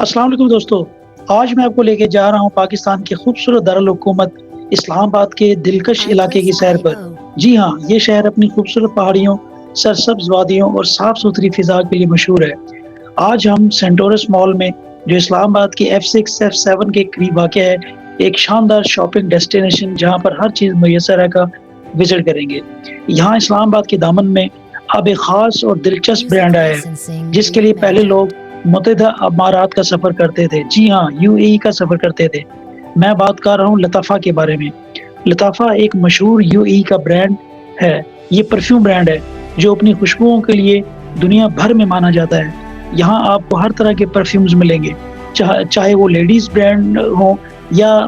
السلام علیکم دوستو، آج میں آپ کو لے کے جا رہا ہوں پاکستان کے خوبصورت دارالحکومت اسلام آباد کے دلکش علاقے کی سیر پر۔ جی ہاں، یہ شہر اپنی خوبصورت پہاڑیوں، سرسبز وادیوں اور صاف ستھری فضا کے لیے مشہور ہے۔ آج ہم سینٹورس مال میں، جو اسلام آباد کے F6 F7 کے قریب واقع ہے، ایک شاندار شاپنگ ڈیسٹینیشن جہاں پر ہر چیز میسر ہے کا وزٹ کریں گے۔ یہاں اسلام آباد کے دامن میں اب ایک خاص اور دلچسپ برانڈ آیا ہے جس کے لیے پہلے لوگ متحدہ امارات کا سفر کرتے تھے۔ جی ہاں، UAE کا سفر کرتے تھے۔ میں بات کر رہا ہوں لطافہ کے بارے میں۔ لطافہ ایک مشہور UAE کا برانڈ ہے۔ یہ پرفیوم برانڈ ہے جو اپنی خوشبوؤں کے لیے دنیا بھر میں مانا جاتا ہے۔ یہاں آپ کو ہر طرح کے پرفیومز ملیں گے، چاہے وہ لیڈیز برانڈ ہو یا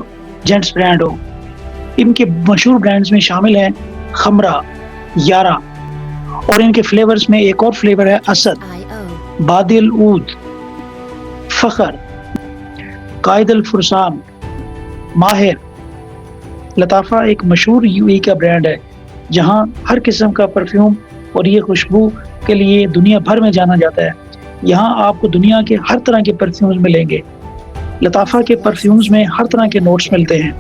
جینٹس برانڈ ہو۔ ان کے مشہور برانڈز میں شامل ہیں خمرہ، یارا، اور ان کے فلیورز میں ایک اور فلیور ہے اسد، بادل عود، فخر، قائد الفرسان، ماہر۔ لطافہ ایک مشہور UAE کا برانڈ ہے جہاں ہر قسم کا پرفیوم اور یہ خوشبو کے لیے دنیا بھر میں جانا جاتا ہے۔ یہاں آپ کو دنیا کے ہر طرح کے پرفیومز ملیں گے۔ لطافہ کے پرفیومز میں ہر طرح کے نوٹس ملتے ہیں۔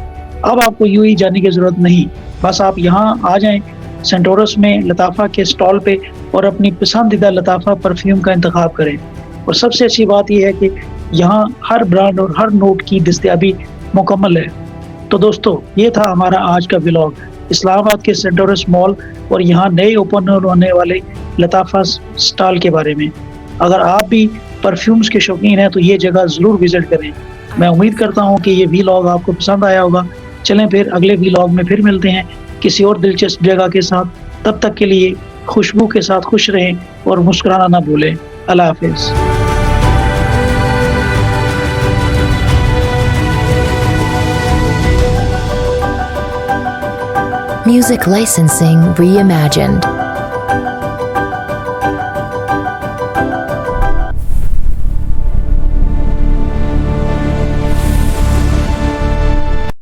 اب آپ کو UAE جانے کی ضرورت نہیں، بس آپ یہاں آ جائیں سینٹورس میں لطافہ کے سٹال پہ اور اپنی پسندیدہ لطافہ پرفیوم کا انتخاب کریں۔ اور سب سے اچھی بات یہ ہے کہ یہاں ہر برانڈ اور ہر نوٹ کی دستیابی مکمل ہے۔ تو دوستو، یہ تھا ہمارا آج کا ولاگ اسلام آباد کے سینٹورس مال اور یہاں نئے اوپن ہونے والے لطافہ سٹال کے بارے میں۔ اگر آپ بھی پرفیومز کے شوقین ہیں تو یہ جگہ ضرور وزٹ کریں۔ میں امید کرتا ہوں کہ یہ ولاگ آپ کو پسند آیا ہوگا۔ چلیں پھر اگلے ولاگ میں پھر ملتے ہیں کسی اور دلچسپ جگہ کے ساتھ۔ تب تک کے لیے خوشبو کے ساتھ خوش رہیں اور مسکرانا نہ بھولیں۔ اللہ حافظ۔ Music licensing reimagined.